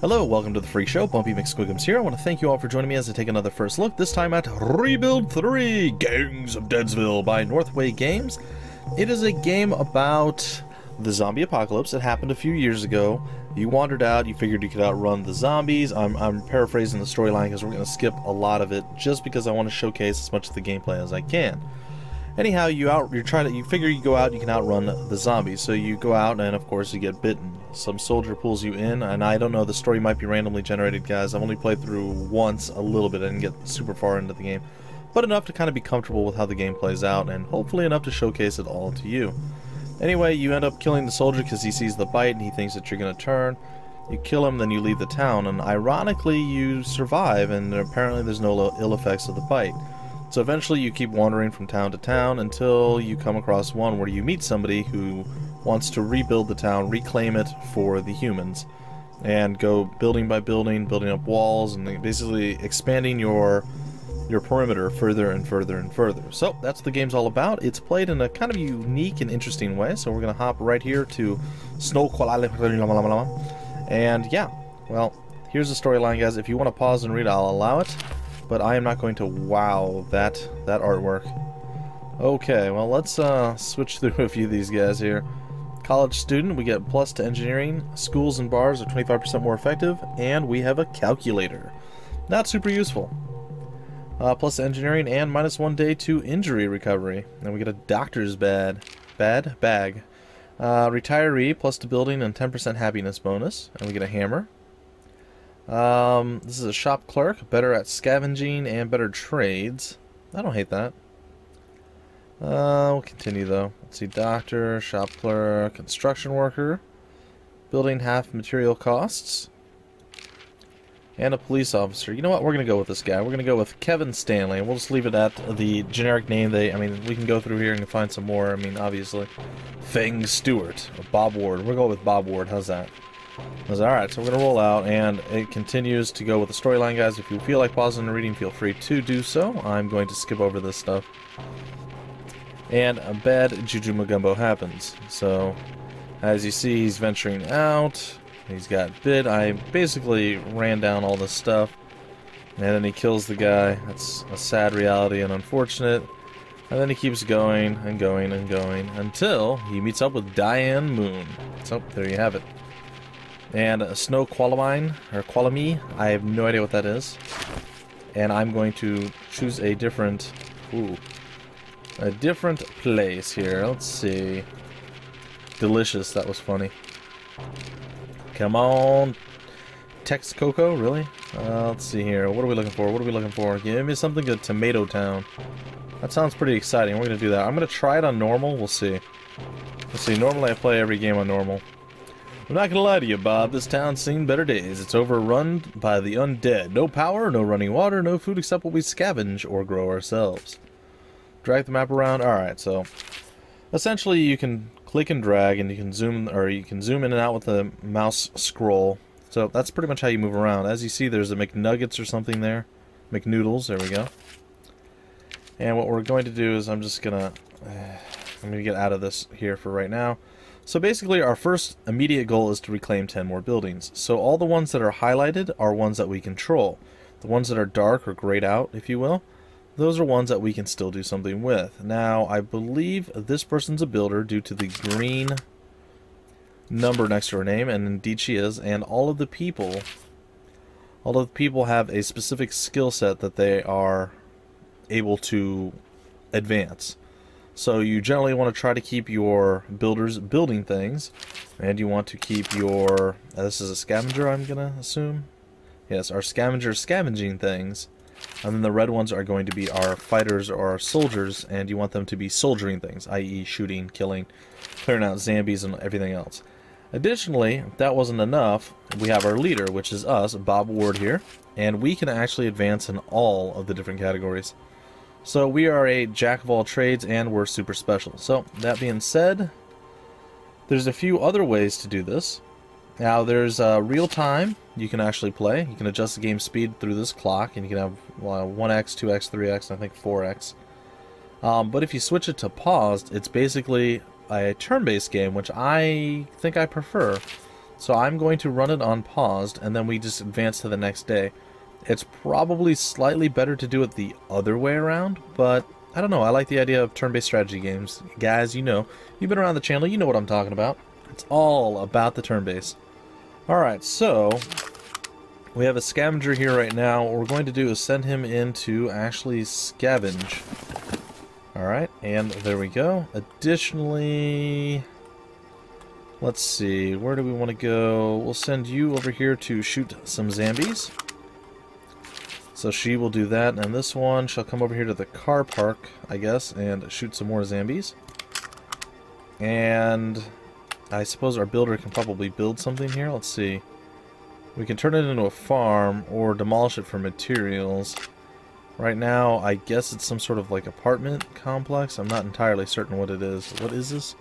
Hello, welcome to the Freak Show. Bumpy McSquigums here. I want to thank you all for joining me as I take another first look, this time at Rebuild 3 Gangs of Deadsville by Northway Games. It is a game about the zombie apocalypse. It happened a few years ago. You wandered out, you figured you could outrun the zombies. I'm paraphrasing the storyline because we're going to skip a lot of it just because I want to showcase as much of the gameplay as I can. Anyhow, you figure you go out, you can outrun the zombies. So you go out and of course you get bitten. Some soldier pulls you in, and I don't know, the story might be randomly generated, guys. I've only played through once a little bit. I didn't get super far into the game, but enough to kind of be comfortable with how the game plays out, and hopefully enough to showcase it all to you. Anyway, you end up killing the soldier because he sees the bite and he thinks that you're going to turn. You kill him, then you leave the town, and ironically you survive, and apparently there's no ill effects of the bite. So eventually you keep wandering from town to town until you come across one where you meet somebody who wants to rebuild the town, reclaim it for the humans, and go building by building, building up walls, and basically expanding your perimeter further and further and further. So that's what the game's all about. It's played in a kind of unique and interesting way, so we're going to hop right here to Snow and yeah, well, here's the storyline, guys. If you want to pause and read, I'll allow it. But I am not going to wow that artwork. Okay, well, let's switch through a few of these guys here. College student, we get plus to engineering. Schools and bars are 25% more effective, and we have a calculator. Not super useful. Plus to engineering and -1 day to injury recovery. And we get a doctor's bag. Retiree, plus to building and 10% happiness bonus, and we get a hammer. This is a shop clerk, better at scavenging and better trades. I don't hate that. We'll continue though. Let's see, doctor, shop clerk, construction worker, building half material costs, and a police officer. You know what? We're gonna go with this guy. We're gonna go with Kevin Stanley, and we'll just leave it at the generic name. I mean, we can go through here and find some more. I mean, obviously, Feng Stewart or Bob Ward. We'll go with Bob Ward. How's that? Alright, so we're going to roll out, and it continues to go with the storyline, guys. If you feel like pausing and reading, feel free to do so. I'm going to skip over this stuff. And a bad Juju Magumbo happens. So, as you see, he's venturing out. He's got bit. I basically ran down all this stuff. And then he kills the guy. That's a sad reality and unfortunate. And then he keeps going and going and going until he meets up with Diane Moon. So, there you have it. And Snow Qualamine, or Qualamy, I have no idea what that is. And I'm going to choose a different place here. Let's see. Delicious, that was funny. Come on. Tex Coco, really? Let's see here. What are we looking for? What are we looking for? Give me something good. Tomato Town. That sounds pretty exciting. We're going to do that. I'm going to try it on normal. We'll see. Let's see. Normally I play every game on normal. I'm not gonna lie to you, Bob. This town's seen better days. It's overrun by the undead. No power, no running water, no food except what we scavenge or grow ourselves. Drag the map around. Alright, so essentially you can click and drag and you can zoom in and out with the mouse scroll. So that's pretty much how you move around. As you see, there's a McNuggets or something there. McNoodles, there we go. And what we're going to do is I'm gonna get out of this here for right now. So basically our first immediate goal is to reclaim 10 more buildings. So all the ones that are highlighted are ones that we control. The ones that are dark or grayed out, if you will, those are ones that we can still do something with. Now, I believe this person's a builder due to the green number next to her name, and indeed she is, and all of the people have a specific skill set that they are able to advance. So you generally want to try to keep your builders building things, and you want to keep your, this is a scavenger, I'm gonna assume. Yes, our scavenger scavenging things, and then the red ones are going to be our fighters or our soldiers, and you want them to be soldiering things, i.e. shooting, killing, clearing out zombies and everything else. Additionally, if that wasn't enough, we have our leader, which is us, Bob Ward here, and we can actually advance in all of the different categories. So we are a jack of all trades, and we're super special. So that being said, there's a few other ways to do this. Now there's real time you can actually play. You can adjust the game speed through this clock, and you can have 1x, 2x, 3x, and I think 4x. But if you switch it to paused, it's basically a turn-based game, which I think I prefer. So I'm going to run it on paused, and then we just advance to the next day. It's probably slightly better to do it the other way around, but I don't know. I like the idea of turn-based strategy games. Guys, you know, you've been around the channel, you know what I'm talking about. It's all about the turn-based. Alright, so we have a scavenger here right now. What we're going to do is send him in to actually scavenge. Alright, and there we go. Additionally, let's see, where do we want to go? We'll send you over here to shoot some zombies. So she will do that, and this one shall come over here to the car park, I guess, and shoot some more zombies. And I suppose our builder can probably build something here. Let's see. We can turn it into a farm or demolish it for materials. Right now, I guess it's some sort of like apartment complex. I'm not entirely certain what it is. What is this?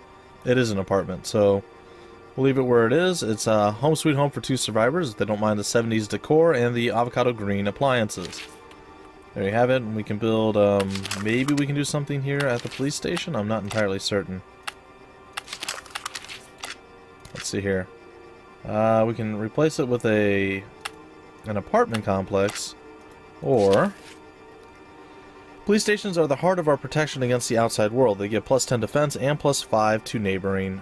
It is an apartment, so we'll leave it where it is. It's a home sweet home for 2 survivors if they don't mind the 70s decor and the avocado green appliances. There you have it. We can build, maybe we can do something here at the police station? I'm not entirely certain. Let's see here. We can replace it with an apartment complex, or police stations are the heart of our protection against the outside world. They give +10 defense and +5 to neighboring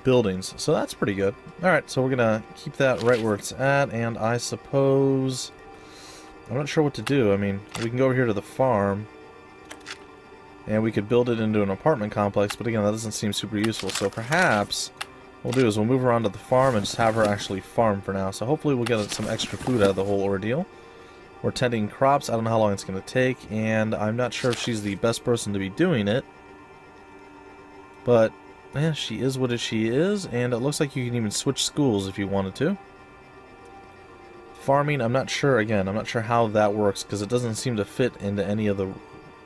buildings, so that's pretty good. Alright, so we're gonna keep that right where it's at, and I suppose I'm not sure what to do. I mean, we can go over here to the farm and we could build it into an apartment complex, but again, that doesn't seem super useful, so perhaps what we'll do is we'll move around to the farm and just have her actually farm for now. So hopefully we'll get some extra food out of the whole ordeal. We're tending crops. I don't know how long it's going to take, and I'm not sure if she's the best person to be doing it. But, yeah, she is what she is, and it looks like you can even switch schools if you wanted to. Farming, I'm not sure, again, I'm not sure how that works, because it doesn't seem to fit into any of the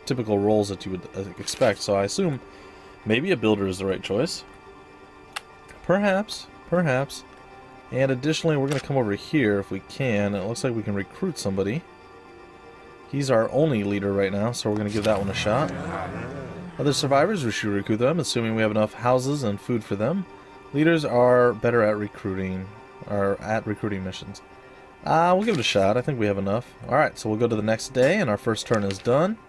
typical roles that you would expect. So I assume maybe a builder is the right choice. Perhaps, perhaps. And additionally, we're going to come over here if we can. It looks like we can recruit somebody. He's our only leader right now, so we're going to give that one a shot. Other survivors, we should recruit them, assuming we have enough houses and food for them. Leaders are better at recruiting, or at recruiting missions. We'll give it a shot. I think we have enough. Alright, so we'll go to the next day, and our first turn is done.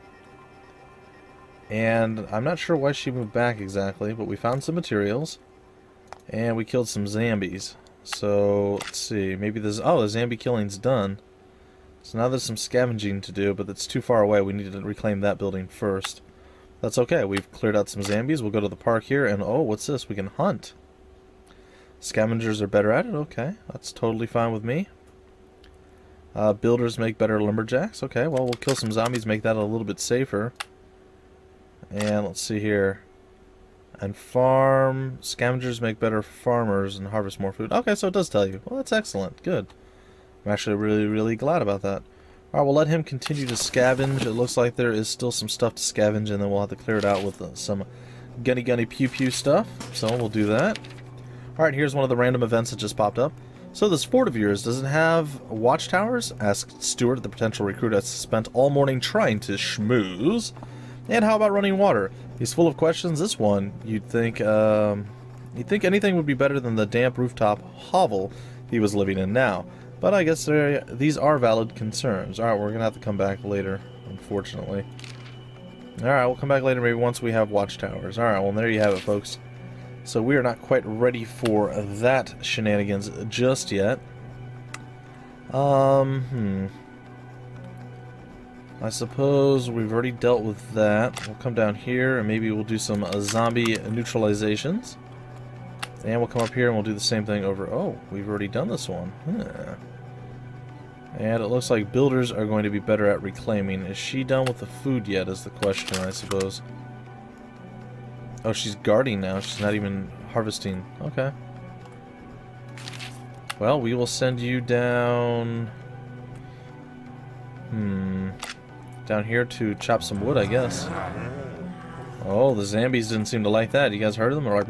And I'm not sure why she moved back exactly, but we found some materials. And we killed some zombies. So, let's see. Maybe there's... Oh, the zombie killing's done. So now there's some scavenging to do, but it's too far away. We need to reclaim that building first. That's okay. We've cleared out some zombies. We'll go to the park here, and oh, what's this? We can hunt. Scavengers are better at it? Okay. That's totally fine with me. Builders make better lumberjacks. Okay, well, we'll kill some zombies, make that a little bit safer. And let's see here. And farm, scavengers make better farmers and harvest more food. Okay, so it does tell you. Well, that's excellent. Good. I'm actually really glad about that. Alright, we'll let him continue to scavenge. It looks like there is still some stuff to scavenge, and then we'll have to clear it out with some gunny pew pew stuff. So we'll do that. Alright, here's one of the random events that just popped up. So this fort of yours, does it have watchtowers? Asked Stuart, the potential recruit has spent all morning trying to schmooze. And how about running water? He's full of questions. This one, you'd think anything would be better than the damp rooftop hovel he was living in now. But I guess these are valid concerns. Alright, we're going to have to come back later, unfortunately. Alright, we'll come back later maybe once we have watchtowers. Alright, well there you have it, folks. So we are not quite ready for that shenanigans just yet. I suppose we've already dealt with that. We'll come down here and maybe we'll do some zombie neutralizations. And we'll come up here and we'll do the same thing over... Oh, we've already done this one. Huh. And it looks like builders are going to be better at reclaiming. Is she done with the food yet is the question, I suppose. Oh, she's guarding now. She's not even harvesting. Okay. Well, we will send you down... down here to chop some wood, I guess. Oh, the zombies didn't seem to like that. You guys heard of them? They're like...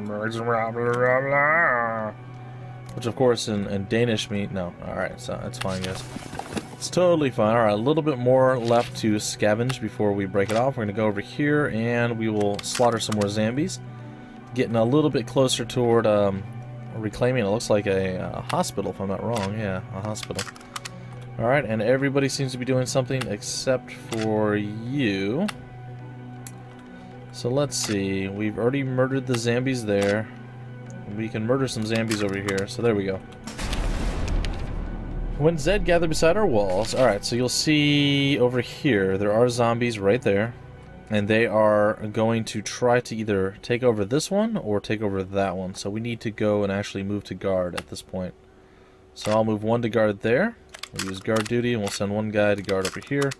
Which, of course, in Danish mean... No. Alright, so it's fine, guys. It's totally fine. Alright, a little bit more left to scavenge before we break it off. We're going to go over here, and we will slaughter some more zombies. Getting a little bit closer toward reclaiming, it looks like a hospital, if I'm not wrong. Yeah, a hospital. Alright, and everybody seems to be doing something except for you. So let's see. We've already murdered the zombies there. We can murder some zombies over here. So there we go. When Zed gathered beside our walls. Alright, so you'll see over here, there are zombies right there. And they are going to try to either take over this one or take over that one. So we need to go and actually move to guard at this point. So I'll move one to guard there. We'll use guard duty and we'll send one guy to guard over here.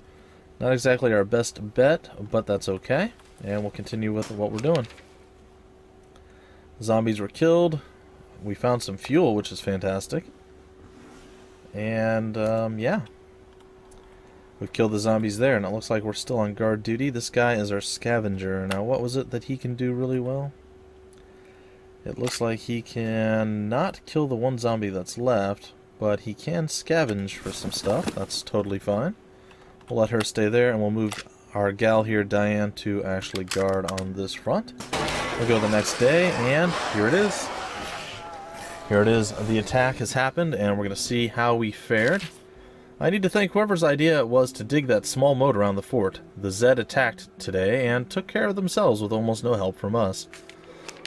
Not exactly our best bet, but that's okay. And we'll continue with what we're doing. Zombies were killed. We found some fuel, which is fantastic. And, yeah. We've killed the zombies there, and it looks like we're still on guard duty. This guy is our scavenger. Now, what was it that he can do really well? It looks like he can not kill the one zombie that's left, but he can scavenge for some stuff. That's totally fine. We'll let her stay there, and we'll move our gal here, Diane, to actually guard on this front. We'll go the next day, and here it is. Here it is. The attack has happened, and we're going to see how we fared. I need to thank whoever's idea it was to dig that small moat around the fort. The Zed attacked today and took care of themselves with almost no help from us.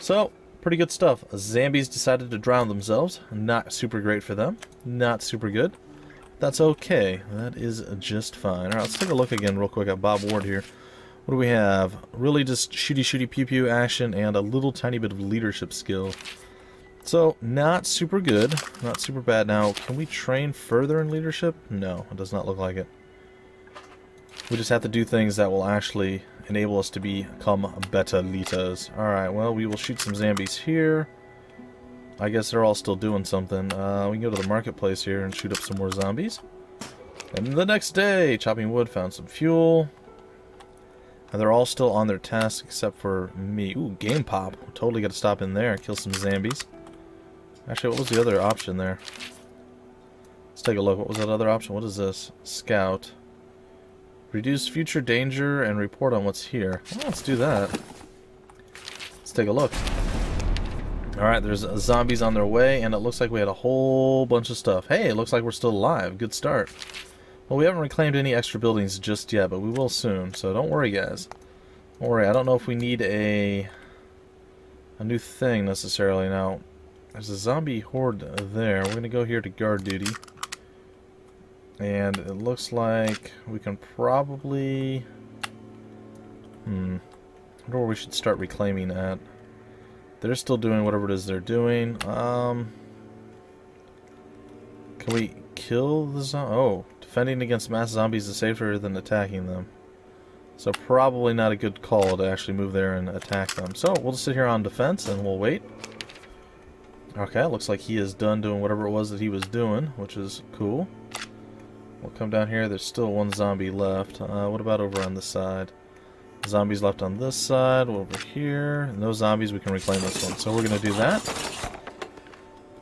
So, pretty good stuff. Zombies decided to drown themselves. Not super great for them. Not super good. That's okay. That is just fine. Alright, let's take a look again real quick at Bob Ward here. What do we have? Really just shooty pew pew action and a little tiny bit of leadership skill. So, not super good. Not super bad. Now, can we train further in leadership? No, it does not look like it. We just have to do things that will actually enable us to become better leaders. Alright, well, we will shoot some zombies here. I guess they're all still doing something. We can go to the marketplace here and shoot up some more zombies. And the next day, chopping wood, found some fuel. And they're all still on their task except for me. Ooh, game pop. Totally got to stop in there and kill some zombies. Actually, what was the other option there? Let's take a look. What was that other option? What is this? Scout. Reduce future danger and report on what's here. Well, let's do that. Let's take a look. Alright, there's zombies on their way, and it looks like we had a whole bunch of stuff. Hey, it looks like we're still alive. Good start. Well, we haven't reclaimed any extra buildings just yet, but we will soon, so don't worry, guys. Don't worry, I don't know if we need a new thing necessarily. Now, there's a zombie horde there. We're going to go here to guard duty. And it looks like we can probably... I wonder where we should start reclaiming at. They're still doing whatever it is they're doing. Can we kill the zombie? Oh, defending against mass zombies is safer than attacking them. So probably not a good call to actually move there and attack them. So we'll just sit here on defense and we'll wait. Okay, looks like he is done doing whatever it was that he was doing, which is cool. We'll come down here. There's still one zombie left. What about over on this side? Zombies left on this side, over here. No zombies, we can reclaim this one. So we're going to do that.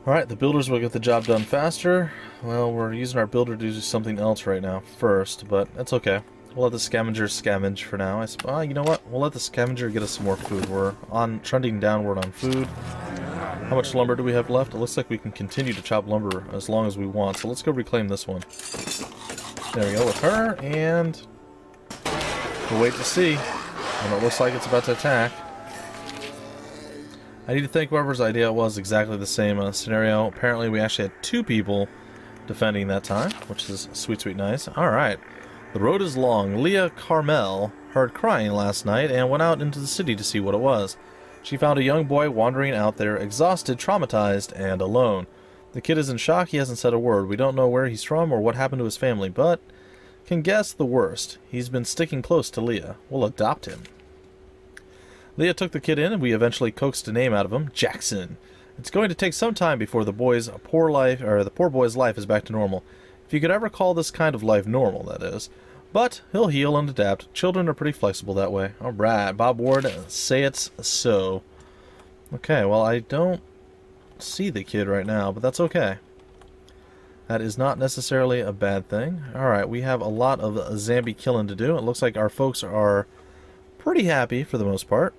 Alright, the builders will get the job done faster. Well, we're using our builder to do something else right now first, but that's okay. We'll let the scavenger scavenge for now. You know what? We'll let the scavenger get us some more food. We're trending downward on food. How much lumber do we have left? It looks like we can continue to chop lumber as long as we want. So let's go reclaim this one. There we go with her, and we'll wait to see. And it looks like it's about to attack. I need to thank whoever's idea it was exactly the same scenario. Apparently we actually had 2 people defending that time, which is sweet nice. Alright. The road is long. Leah Carmel heard crying last night and went out into the city to see what it was. She found a young boy wandering out there, exhausted, traumatized, and alone. The kid is in shock. He hasn't said a word. We don't know where he's from or what happened to his family, but can guess the worst. He's been sticking close to Leah. We'll adopt him. Leah took the kid in, and we eventually coaxed a name out of him, Jackson. It's going to take some time before the poor boy's life is back to normal. If you could ever call this kind of life normal, that is. But he'll heal and adapt. Children are pretty flexible that way. Alright, Bob Ward, say it's so. Okay, well, I don't see the kid right now, but that's okay. That is not necessarily a bad thing. Alright, we have a lot of zombie killing to do. It looks like our folks are pretty happy for the most part.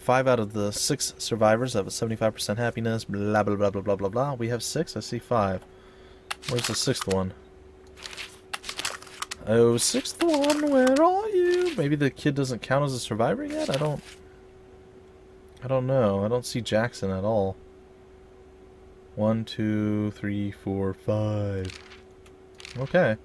5 out of the 6 survivors have a 75% happiness, blah, blah, blah, blah, blah, blah, blah. We have 6? I see 5. Where's the 6th one? Oh, 6th one, where are you? Maybe the kid doesn't count as a survivor yet? I don't know. I don't see Jackson at all. 1, 2, 3, 4, 5. Okay.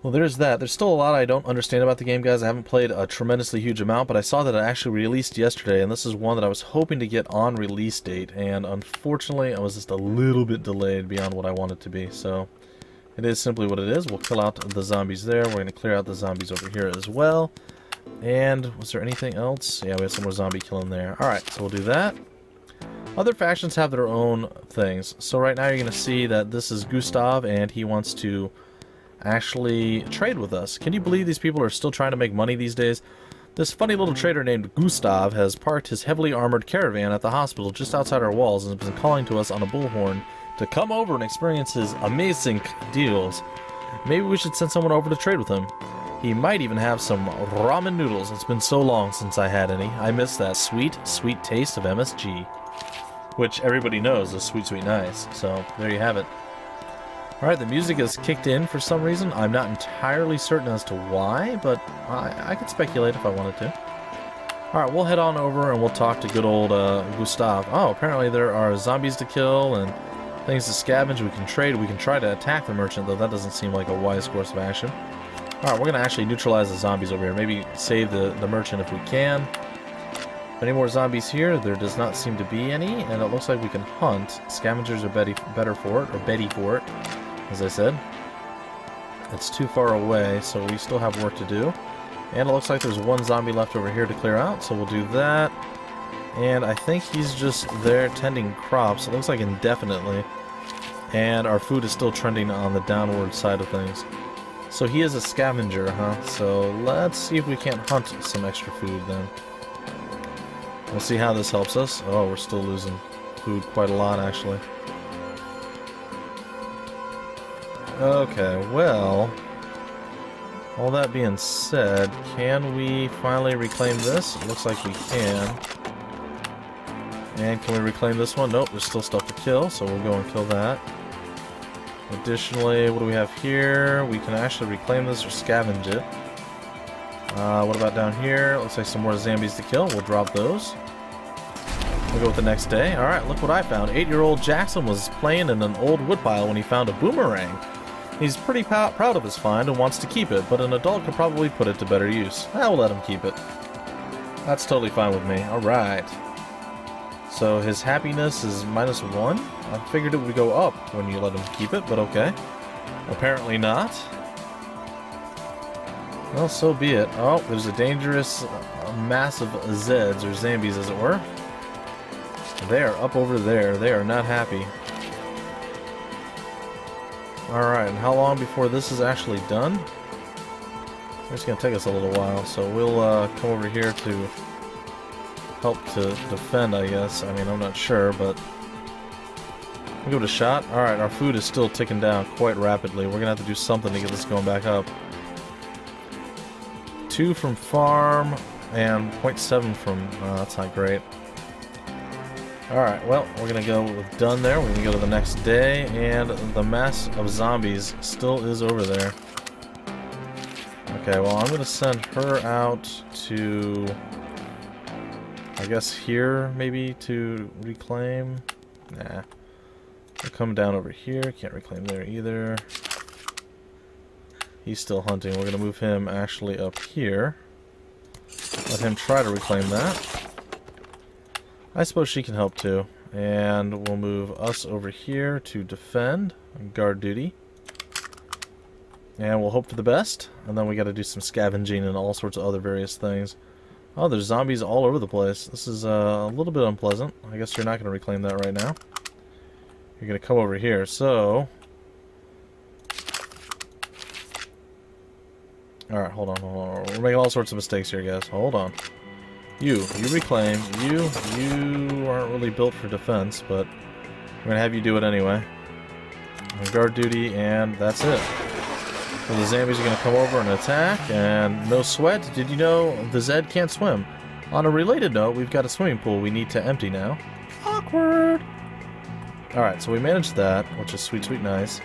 Well, there's that. There's still a lot I don't understand about the game, guys. I haven't played a tremendously huge amount, but I saw that it actually released yesterday, and this is one that I was hoping to get on release date, and unfortunately, I was just a little bit delayed beyond what I wanted to be, so it is simply what it is. We'll kill out the zombies there. We're going to clear out the zombies over here as well. And was there anything else? Yeah, we have some more zombie killing there. Alright, so we'll do that. Other factions have their own things. So right now you're going to see that this is Gustav, and he wants to actually trade with us. Can you believe these people are still trying to make money these days? This funny little trader named Gustav has parked his heavily armored caravan at the hospital just outside our walls and has been calling to us on a bullhorn to come over and experience his amazing deals. Maybe we should send someone over to trade with him. He might even have some ramen noodles. It's been so long since I had any. I miss that sweet, sweet taste of MSG. Which everybody knows is sweet, sweet nice. So, there you have it. Alright, the music has kicked in for some reason. I'm not entirely certain as to why, but I could speculate if I wanted to. Alright, we'll head on over and we'll talk to good old Gustav. Oh, apparently there are zombies to kill and things to scavenge. We can trade. We can try to attack the merchant, though that doesn't seem like a wise course of action. Alright, we're going to actually neutralize the zombies over here. Maybe save the merchant if we can. Any more zombies here? There does not seem to be any, and it looks like we can hunt. Scavengers are better for it, or Betty for it, as I said. It's too far away, so we still have work to do. And it looks like there's one zombie left over here to clear out, so we'll do that. And I think he's just there tending crops. It looks like indefinitely. And our food is still trending on the downward side of things. So he is a scavenger, huh? So let's see if we can't hunt some extra food then. We'll see how this helps us. Oh, we're still losing food quite a lot, actually. Okay, well, all that being said, can we finally reclaim this? It looks like we can. And can we reclaim this one? Nope, there's still stuff to kill, so we'll go and kill that. Additionally, what do we have here? We can actually reclaim this or scavenge it. What about down here? Looks like some more zombies to kill. We'll drop those. We'll go with the next day. Alright, look what I found. 8-year-old Jackson was playing in an old woodpile when he found a boomerang. He's pretty proud of his find and wants to keep it, but an adult could probably put it to better use. We'll let him keep it. That's totally fine with me. Alright. So his happiness is -1. I figured it would go up when you let him keep it, but okay. Apparently not. Well, so be it. Oh, there's a dangerous mass of Zeds, or zombies as it were. They are up over there. They are not happy. Alright, and how long before this is actually done? It's going to take us a little while, so we'll come over here to help to defend, I guess. I mean, I'm not sure, but we'll give it a shot. Alright, our food is still ticking down quite rapidly. We're going to have to do something to get this going back up. 2 from farm, and 0.7 from... that's not great. Alright, well, we're going to go with done there. We're going to go to the next day, and the mass of zombies still is over there. Okay, well, I'm going to send her out to... I guess here, maybe, to reclaim? Nah. We'll come down over here. Can't reclaim there either. He's still hunting. We're going to move him actually up here. Let him try to reclaim that. I suppose she can help too. And we'll move us over here to defend, guard duty. And we'll hope for the best. And then we got to do some scavenging and all sorts of other various things. Oh, there's zombies all over the place. This is a little bit unpleasant. I guess you're not going to reclaim that right now. You're going to come over here. So... Alright, hold on. We're making all sorts of mistakes here, guys. Hold on. You reclaim. You aren't really built for defense, but I'm going to have you do it anyway. Guard duty, and that's it. So the zombies are going to come over and attack, and no sweat. Did you know the Zed can't swim? On a related note, we've got a swimming pool we need to empty now. Awkward! Alright, so we managed that, which is sweet, sweet nice.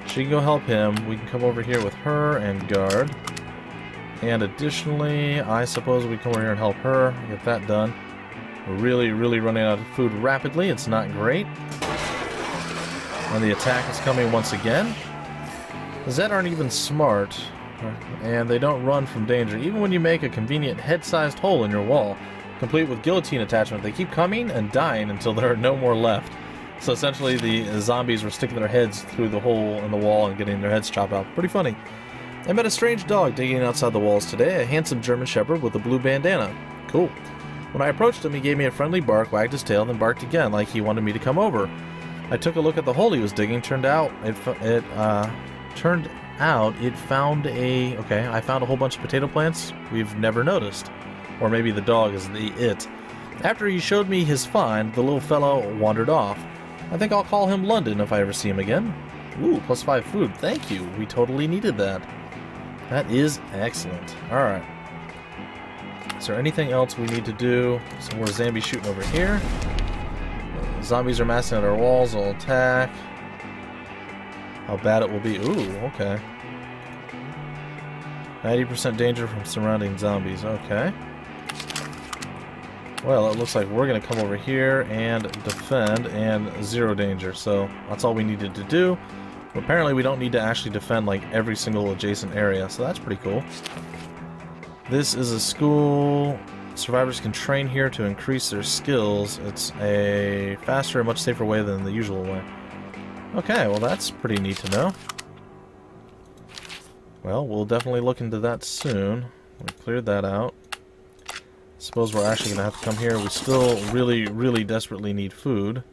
She can go help him. We can come over here with her and guard. And additionally, I suppose we come over here and help her. Get that done. We're really, really running out of food rapidly. It's not great. And the attack is coming once again. The Zed aren't even smart. And they don't run from danger. Even when you make a convenient head-sized hole in your wall, complete with guillotine attachment, they keep coming and dying until there are no more left. So essentially the zombies were sticking their heads through the hole in the wall and getting their heads chopped off. Pretty funny. I met a strange dog digging outside the walls today, a handsome German Shepherd with a blue bandana. Cool. When I approached him, he gave me a friendly bark, wagged his tail, then barked again, like he wanted me to come over. I took a look at the hole he was digging. Turned out it found a... Okay, I found a whole bunch of potato plants we've never noticed. Or maybe the dog is the it. After he showed me his find, the little fellow wandered off. I think I'll call him London if I ever see him again. Ooh, +5 food. Thank you. We totally needed that. That is excellent. Alright. Is there anything else we need to do? Some more zombies shooting over here. Zombies are massing at our walls. I'll attack. How bad it will be. Ooh, okay. 90% danger from surrounding zombies. Okay. Well, it looks like we're going to come over here and defend, and 0 danger. So that's all we needed to do. Apparently we don't need to actually defend like every single adjacent area, so that's pretty cool. This is a school. Survivors can train here to increase their skills. It's a faster and much safer way than the usual way. Okay, well that's pretty neat to know. Well, we'll definitely look into that soon. We cleared that out. Suppose we're actually going to have to come here. We still really, really desperately need food.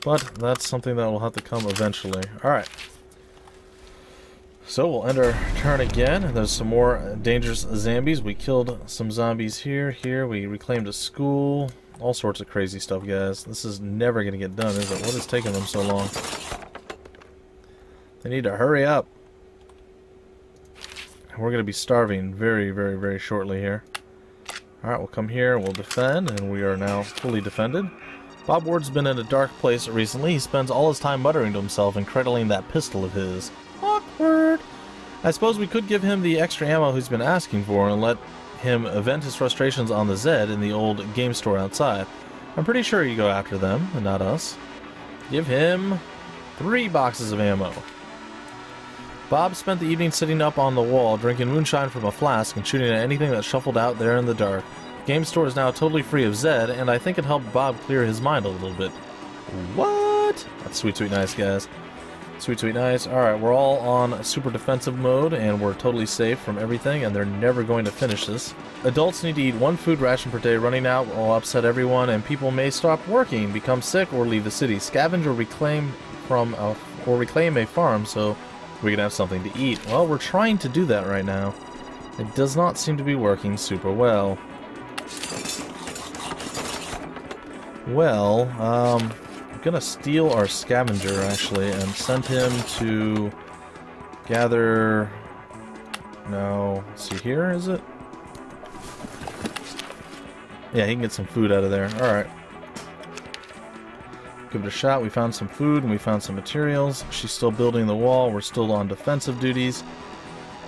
But that's something that will have to come eventually. Alright. So we'll end our turn again. There's some more dangerous zombies. We killed some zombies here. We reclaimed a school. All sorts of crazy stuff, guys. This is never going to get done, is it? What is taking them so long? They need to hurry up. We're going to be starving very, very, very shortly here. Alright, we'll come here, we'll defend, and we are now fully defended. Bob Ward's been in a dark place recently. He spends all his time muttering to himself and cradling that pistol of his. Awkward! I suppose we could give him the extra ammo he's been asking for and let him vent his frustrations on the Zed in the old game store outside. I'm pretty sure you go after them, and not us. Give him 3 boxes of ammo. Bob spent the evening sitting up on the wall, drinking moonshine from a flask and shooting at anything that shuffled out there in the dark. The game store is now totally free of Zed, and I think it helped Bob clear his mind a little bit. What? That's sweet, sweet nice, guys. Sweet, sweet nice. Alright, we're all on super defensive mode, and we're totally safe from everything, and they're never going to finish this. Adults need to eat 1 food ration per day. Running out will upset everyone, and people may stop working, become sick, or leave the city. Scavenge or reclaim a farm, so we can have something to eat. Well, we're trying to do that right now. It does not seem to be working super well. Well, I'm gonna steal our scavenger, actually, and send him to gather... No, let's see here, is it? Yeah, he can get some food out of there. Alright. Give it a shot. We found some food and we found some materials. She's still building the wall. We're still on defensive duties.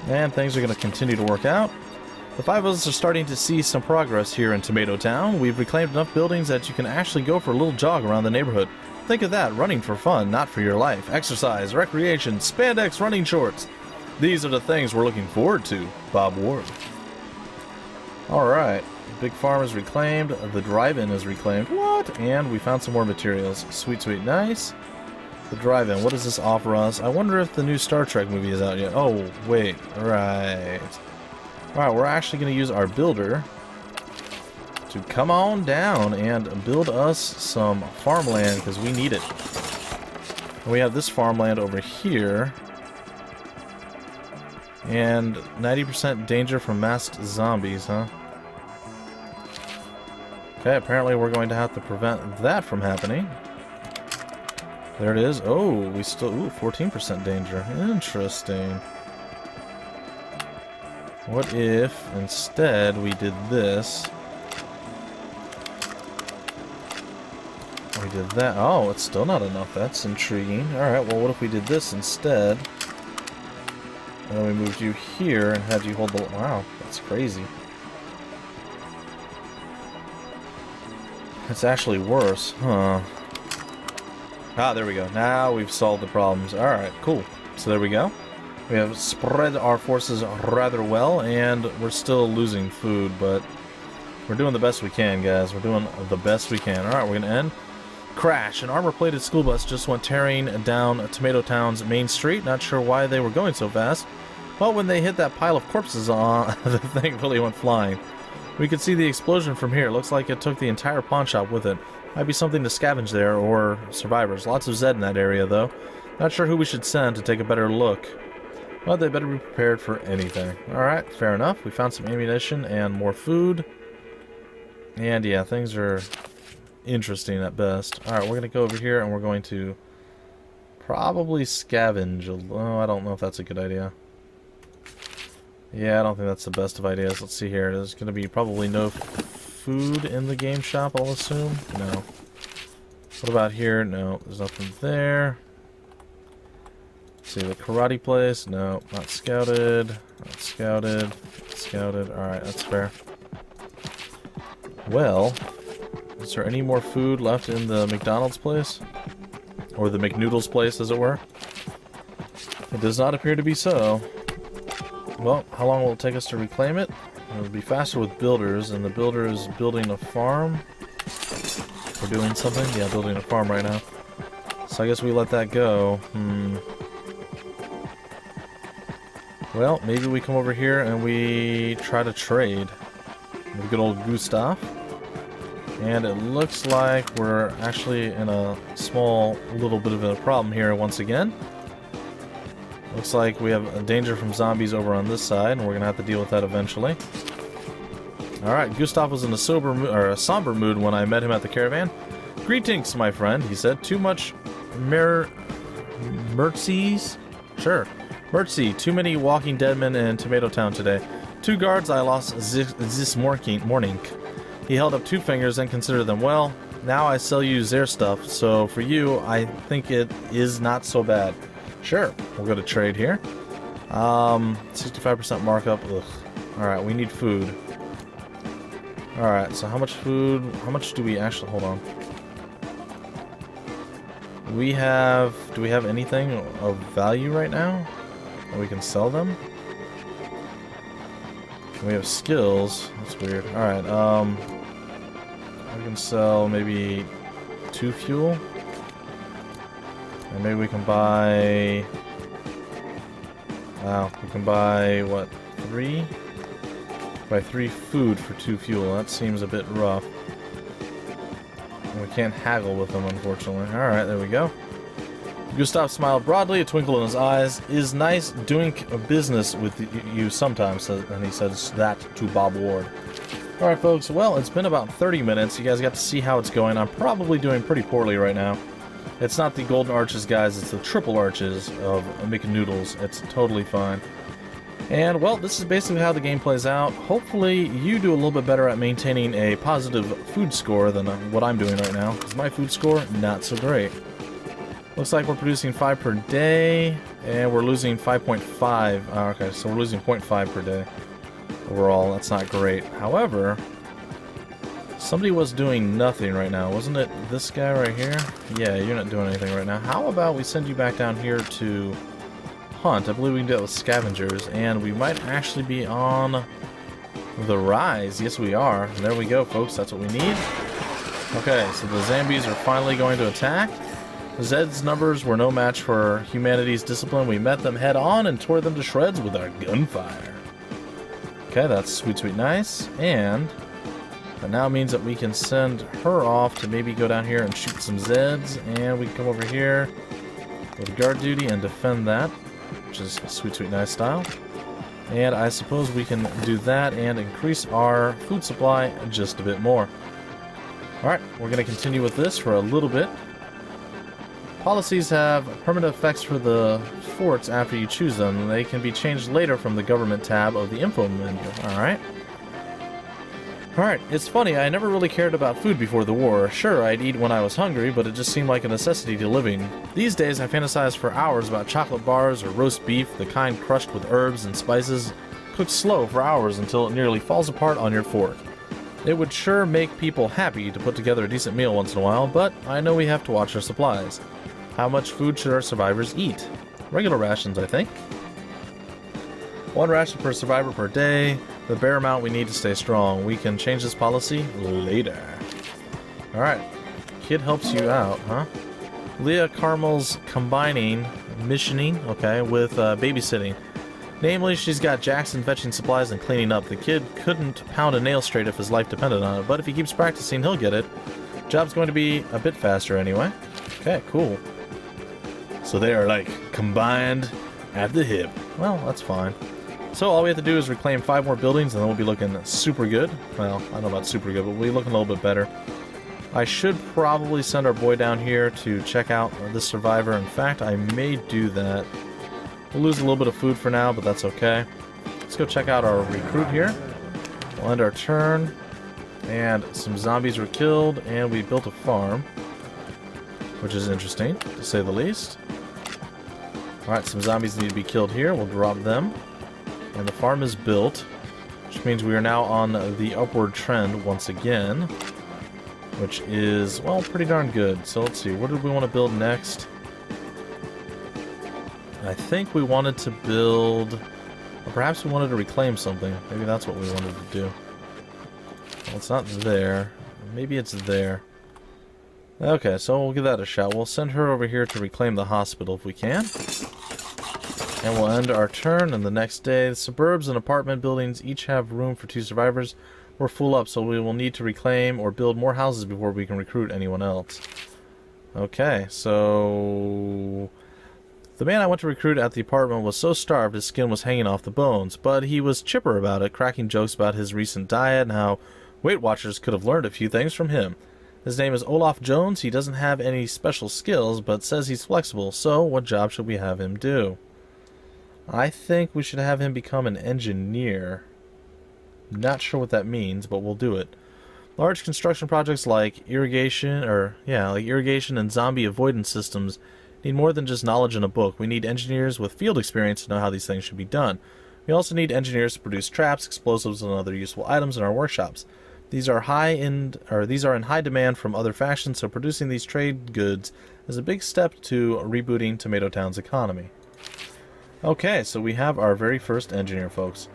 And things are going to continue to work out. The 5 of us are starting to see some progress here in Tomato Town. We've reclaimed enough buildings that you can actually go for a little jog around the neighborhood. Think of that, running for fun, not for your life. Exercise, recreation, spandex running shorts. These are the things we're looking forward to. Bob Ward. Alright. Big farm is reclaimed. The drive-in is reclaimed. What? And we found some more materials. Sweet, sweet, nice. The drive-in. What does this offer us? I wonder if the new Star Trek movie is out yet. Oh, wait. Right. Alright, we're actually going to use our builder to come on down and build us some farmland because we need it. And we have this farmland over here. And 90% danger from masked zombies, huh? Okay, apparently we're going to have to prevent that from happening. There it is. Oh, we still... Ooh, 14% danger. Interesting. What if, instead, we did this? did that. Oh, it's still not enough. That's intriguing. Alright, well, what if we did this instead? And then we moved you here and had you hold the... Wow, that's crazy. It's actually worse. Huh. Ah, there we go. Now we've solved the problems. Alright, cool. So there we go. We have spread our forces rather well, and we're still losing food, but we're doing the best we can, guys. We're doing the best we can. Alright, we're going to end. Crash. An armor-plated school bus just went tearing down Tomato Town's main street. Not sure why they were going so fast, but when they hit that pile of corpses, the thing really went flying. We could see the explosion from here. Looks like it took the entire pawn shop with it. Might be something to scavenge there, or survivors. Lots of Zed in that area, though. Not sure who we should send to take a better look. Well, they better be prepared for anything. Alright, fair enough. We found some ammunition and more food. And yeah, things are interesting at best. Alright, we're going to go over here and we're going to probably scavenge. Oh, I don't know if that's a good idea. Yeah, I don't think that's the best of ideas. Let's see here. There's going to be probably no food in the game shop, I'll assume. No. What about here? No, there's nothing there. Let's see, the karate place. No, not scouted. Not scouted. Not scouted. Alright, that's fair. Well, is there any more food left in the McDonald's place? Or the McNoodles place, as it were? It does not appear to be so. Well, how long will it take us to reclaim it? It'll be faster with builders, and the builder is building a farm. We're doing something? Yeah, building a farm right now. So I guess we let that go. Well, maybe we come over here and we try to trade with good old Gustav. And it looks like we're actually in a small little bit of a problem here once again. Looks like we have a danger from zombies over on this side, and we're gonna have to deal with that eventually. Alright, Gustav was in a somber mood when I met him at the caravan. "Greetings, my friend," he said. "Too much mercies? Sure. Mercy, too many walking dead men in Tomato Town today. 2 guards I lost this morning." He held up 2 fingers and considered them. "Well, now I sell you their stuff, so for you, I think it is not so bad." Sure, we'll go to trade here. 65% markup. Ugh. Alright, we need food. Alright, so how much food? How much do we actually... Hold on. Do we have anything of value right now that we can sell them? We have skills. That's weird. Alright, we can sell maybe 2 fuel. And maybe we can buy... Wow, we can buy, what, 3? Buy 3 food for 2 fuel. That seems a bit rough. And we can't haggle with them, unfortunately. Alright, there we go. Gustav smiled broadly, a twinkle in his eyes. "Is nice doing business with you sometimes," and he says that to Bob Ward. Alright, folks, well, it's been about 30 minutes. You guys got to see how it's going. I'm probably doing pretty poorly right now. It's not the golden arches, guys, it's the triple arches of McNoodles. It's totally fine. And, well, this is basically how the game plays out. Hopefully, you do a little bit better at maintaining a positive food score than what I'm doing right now. Because my food score, not so great. Looks like we're producing 5 per day, and we're losing 5.5. Oh, okay, so we're losing 0.5 per day. Overall, that's not great. However... somebody was doing nothing right now. Wasn't it this guy right here? Yeah, you're not doing anything right now. How about we send you back down here to hunt? I believe we can do that with scavengers, and we might actually be on the rise. Yes, we are. And there we go, folks. That's what we need. Okay, so the zombies are finally going to attack. Zed's numbers were no match for humanity's discipline. We met them head on and tore them to shreds with our gunfire. Okay, that's sweet, sweet, nice. And... that now means that we can send her off to maybe go down here and shoot some Zeds, and we can come over here, go to guard duty, and defend that, which is sweet, sweet, nice style. And I suppose we can do that and increase our food supply just a bit more. Alright, we're going to continue with this for a little bit. Policies have permanent effects for the forts after you choose them. They can be changed later from the government tab of the info menu. Alright. Alright, it's funny, I never really cared about food before the war. Sure, I'd eat when I was hungry, but it just seemed like a necessity to living. These days, I fantasize for hours about chocolate bars or roast beef, the kind crushed with herbs and spices, cooked slow for hours until it nearly falls apart on your fork. It would sure make people happy to put together a decent meal once in a while, but I know we have to watch our supplies. How much food should our survivors eat? Regular rations, I think. 1 ration per survivor per day. The bare amount we need to stay strong. We can change this policy later. Alright. Kid helps you out, huh? Leah Carmel's combining missioning, okay, with babysitting. Namely, she's got Jackson fetching supplies and cleaning up. The kid couldn't pound a nail straight if his life depended on it, but if he keeps practicing, he'll get it. Job's going to be a bit faster anyway. Okay, cool. So they are, like, combined at the hip. Well, that's fine. So all we have to do is reclaim 5 more buildings and then we'll be looking super good. Well, I don't know about super good, but we'll be looking a little bit better. I should probably send our boy down here to check out this survivor. In fact, I may do that. We'll lose a little bit of food for now, but that's okay. Let's go check out our recruit here. We'll end our turn. And some zombies were killed, and we built a farm. Which is interesting, to say the least. Alright, some zombies need to be killed here. We'll drop them. And the farm is built, which means we are now on the upward trend once again, which is, well, pretty darn good. So let's see, what did we want to build next? I think we wanted to build, or perhaps we wanted to reclaim something. Maybe that's what we wanted to do. Well, it's not there. Maybe it's there. Okay, so we'll give that a shot. We'll send her over here to reclaim the hospital if we can. And we'll end our turn, and the next day, the suburbs and apartment buildings each have room for 2 survivors. We're full up, so we will need to reclaim or build more houses before we can recruit anyone else. Okay, so the man I went to recruit at the apartment was so starved his skin was hanging off the bones, but he was chipper about it, cracking jokes about his recent diet and how Weight Watchers could have learned a few things from him. His name is Olaf Jones. He doesn't have any special skills, but says he's flexible, so what job should we have him do? I think we should have him become an engineer. Not sure what that means, but we'll do it. Large construction projects like irrigation and zombie avoidance systems need more than just knowledge in a book. We need engineers with field experience to know how these things should be done. We also need engineers to produce traps, explosives, and other useful items in our workshops. These are in high demand from other factions, so producing these trade goods is a big step to rebooting Tomato Town's economy. Okay, so we have our very first engineer, folks.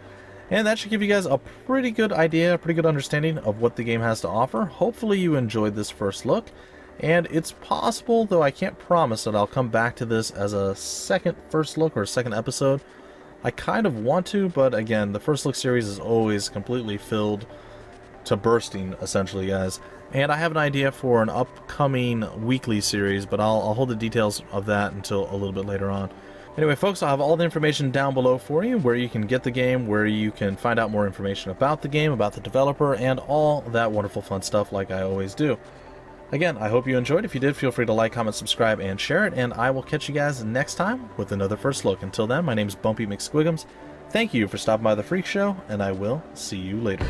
And that should give you guys a pretty good idea, a pretty good understanding of what the game has to offer. Hopefully you enjoyed this first look. And it's possible, though I can't promise, that I'll come back to this as a second first look or a second episode. I kind of want to, but again, the first look series is always completely filled to bursting, essentially, guys. And I have an idea for an upcoming weekly series, but I'll hold the details of that until a little bit later on. Anyway, folks, I'll have all the information down below for you, where you can get the game, where you can find out more information about the game, about the developer, and all that wonderful fun stuff like I always do. Again, I hope you enjoyed. If you did, feel free to like, comment, subscribe, and share it, and I will catch you guys next time with another first look. Until then, my name's Bumpy McSquigums. Thank you for stopping by the Freak Show, and I will see you later.